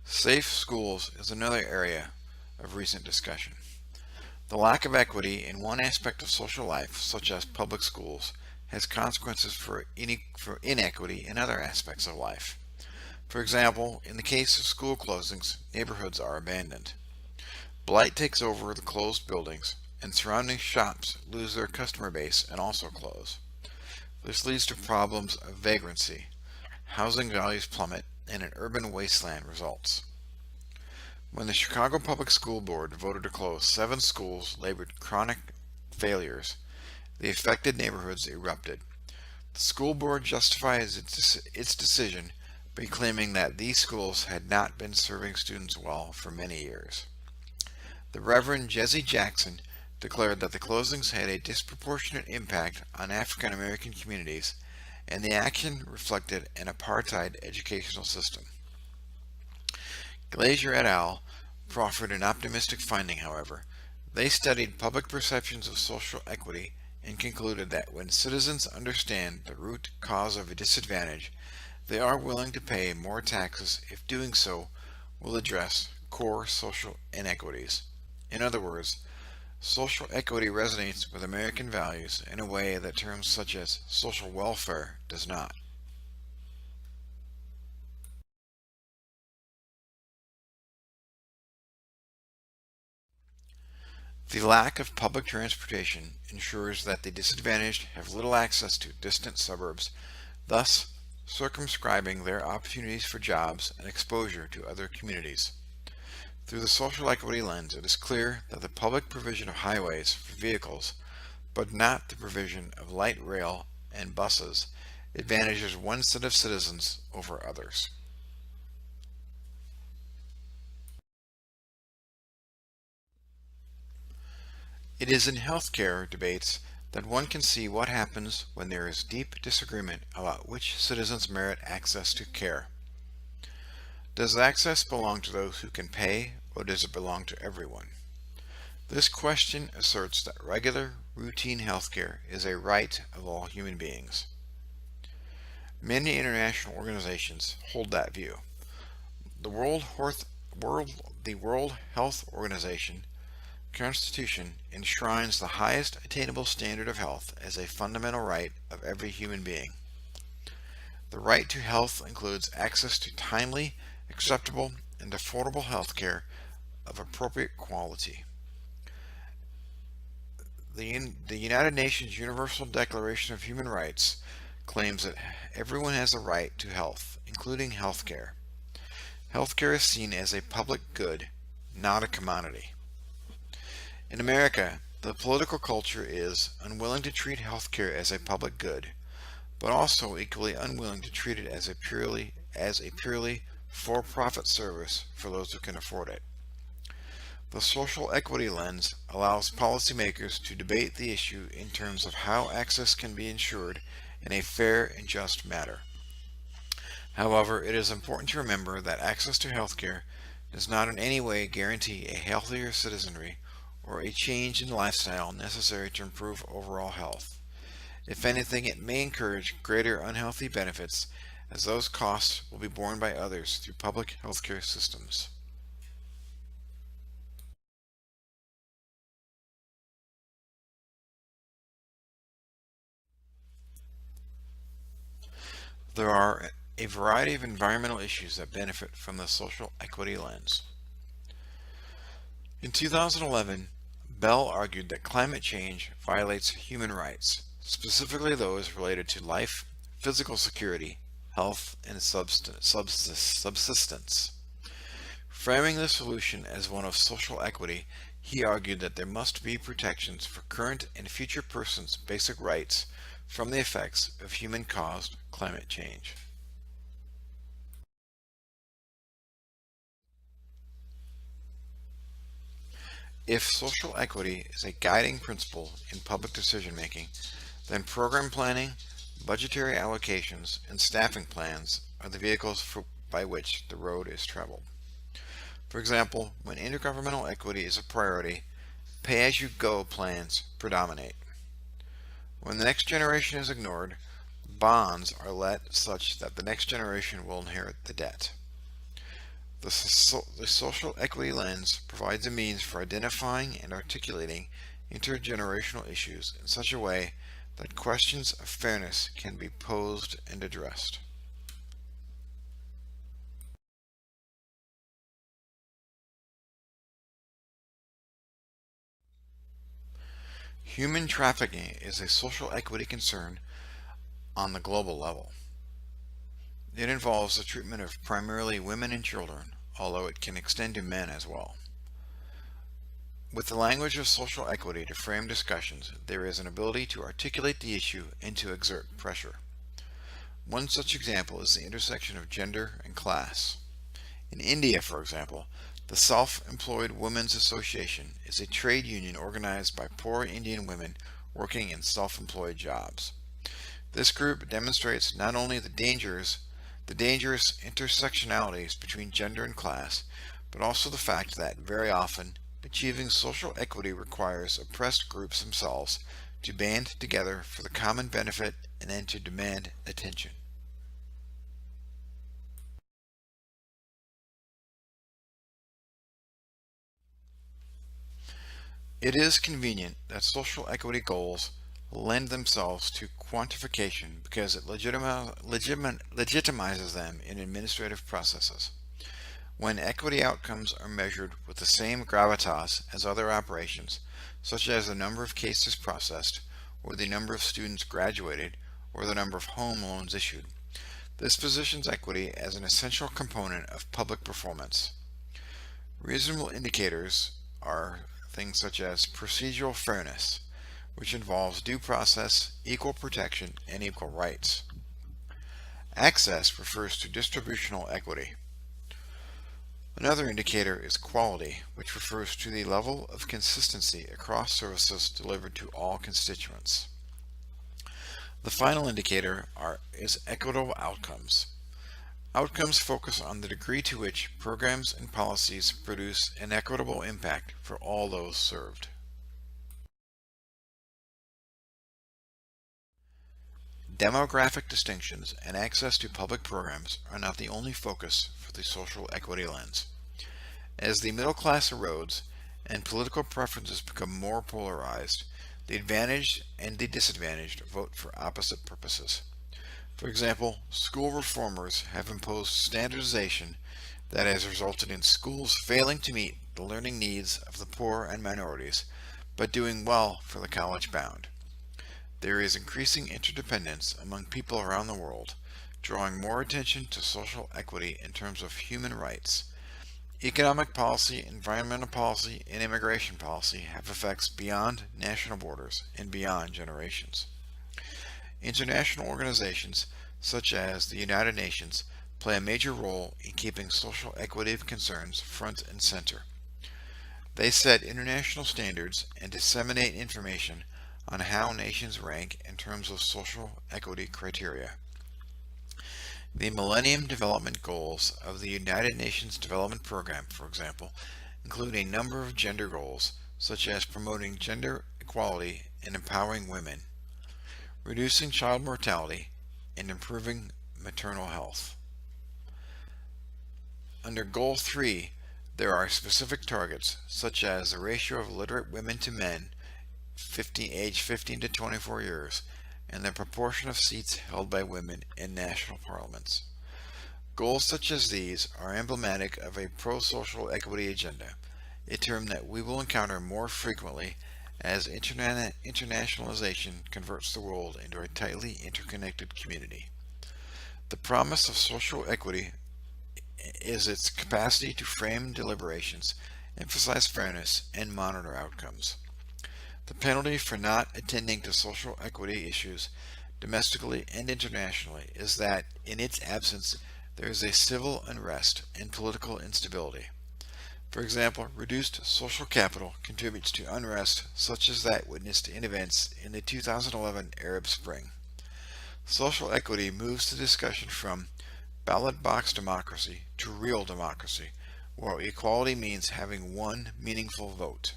Safe schools is another area of recent discussion. The lack of equity in one aspect of social life, such as public schools, has consequences for inequity in other aspects of life. For example, in the case of school closings, neighborhoods are abandoned. Blight takes over the closed buildings, and surrounding shops lose their customer base and also close. This leads to problems of vagrancy. Housing values plummet, and an urban wasteland results. When the Chicago Public School Board voted to close 7 schools labeled chronic failures, the affected neighborhoods erupted. The school board justifies its decision by claiming that these schools had not been serving students well for many years. The Reverend Jesse Jackson declared that the closings had a disproportionate impact on African American communities, and the action reflected an apartheid educational system. Glazier et al. Proffered an optimistic finding, however. They studied public perceptions of social equity and concluded that when citizens understand the root cause of a disadvantage, they are willing to pay more taxes if doing so will address core social inequities. In other words, social equity resonates with American values in a way that terms such as social welfare does not. The lack of public transportation ensures that the disadvantaged have little access to distant suburbs, thus circumscribing their opportunities for jobs and exposure to other communities. Through the social equity lens, it is clear that the public provision of highways for vehicles, but not the provision of light rail and buses, advantages one set of citizens over others. It is in healthcare debates that one can see what happens when there is deep disagreement about which citizens merit access to care. Does access belong to those who can pay, or does it belong to everyone? This question asserts that regular, routine healthcare is a right of all human beings. Many international organizations hold that view. The World Health Organization Constitution enshrines the highest attainable standard of health as a fundamental right of every human being. The right to health includes access to timely, acceptable, and affordable health care of appropriate quality. The United Nations Universal Declaration of Human Rights claims that everyone has a right to health, including health care. Health care is seen as a public good, not a commodity. In America, the political culture is unwilling to treat healthcare as a public good, but also equally unwilling to treat it as a purely for-profit service for those who can afford it. The social equity lens allows policymakers to debate the issue in terms of how access can be ensured in a fair and just manner. However, it is important to remember that access to healthcare does not in any way guarantee a healthier citizenry or a change in lifestyle necessary to improve overall health. If anything, it may encourage greater unhealthy benefits, as those costs will be borne by others through public healthcare systems. There are a variety of environmental issues that benefit from the social equity lens. In 2011, Bell argued that climate change violates human rights, specifically those related to life, physical security, health, and subsistence. Framing the solution as one of social equity, he argued that there must be protections for current and future persons' basic rights from the effects of human-caused climate change. If social equity is a guiding principle in public decision making, then program planning, budgetary allocations, and staffing plans are the vehicles by which the road is traveled. For example, when intergovernmental equity is a priority, pay-as-you-go plans predominate. When the next generation is ignored, bonds are let such that the next generation will inherit the debt. The social equity lens provides a means for identifying and articulating intergenerational issues in such a way that questions of fairness can be posed and addressed. Human trafficking is a social equity concern on the global level. It involves the treatment of primarily women and children, although it can extend to men as well. With the language of social equity to frame discussions, there is an ability to articulate the issue and to exert pressure. One such example is the intersection of gender and class. In India, for example, the Self-Employed Women's Association is a trade union organized by poor Indian women working in self-employed jobs. This group demonstrates not only the dangerous intersectionalities between gender and class, but also the fact that very often achieving social equity requires oppressed groups themselves to band together for the common benefit and then to demand attention. It is convenient that social equity goals lend themselves to quantification because it legitimizes them in administrative processes. When equity outcomes are measured with the same gravitas as other operations, such as the number of cases processed, or the number of students graduated, or the number of home loans issued, this positions equity as an essential component of public performance. Reasonable indicators are things such as procedural fairness, which involves due process, equal protection, and equal rights. Access refers to distributional equity. Another indicator is quality, which refers to the level of consistency across services delivered to all constituents. The final indicator is equitable outcomes. Outcomes focus on the degree to which programs and policies produce an equitable impact for all those served. Demographic distinctions and access to public programs are not the only focus for the social equity lens. As the middle class erodes and political preferences become more polarized, the advantaged and the disadvantaged vote for opposite purposes. For example, school reformers have imposed standardization that has resulted in schools failing to meet the learning needs of the poor and minorities, but doing well for the college-bound. There is increasing interdependence among people around the world, drawing more attention to social equity in terms of human rights. Economic policy, environmental policy, and immigration policy have effects beyond national borders and beyond generations. International organizations, such as the United Nations, play a major role in keeping social equity concerns front and center. They set international standards and disseminate information on how nations rank in terms of social equity criteria. The Millennium Development Goals of the United Nations Development Program, for example, include a number of gender goals, such as promoting gender equality and empowering women, reducing child mortality, and improving maternal health. Under Goal 3, there are specific targets, such as the ratio of literate women to men aged 15 to 24 years, and the proportion of seats held by women in national parliaments. Goals such as these are emblematic of a pro-social equity agenda, a term that we will encounter more frequently as internationalization converts the world into a tightly interconnected community. The promise of social equity is its capacity to frame deliberations, emphasize fairness, and monitor outcomes. The penalty for not attending to social equity issues domestically and internationally is that, in its absence, there is a civil unrest and political instability. For example, reduced social capital contributes to unrest such as that witnessed in events in the 2011 Arab Spring. Social equity moves the discussion from ballot box democracy to real democracy, where equality means having one meaningful vote.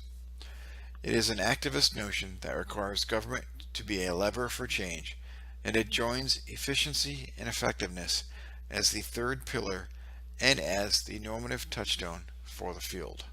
It is an activist notion that requires government to be a lever for change, and it joins efficiency and effectiveness as the third pillar and as the normative touchstone for the field.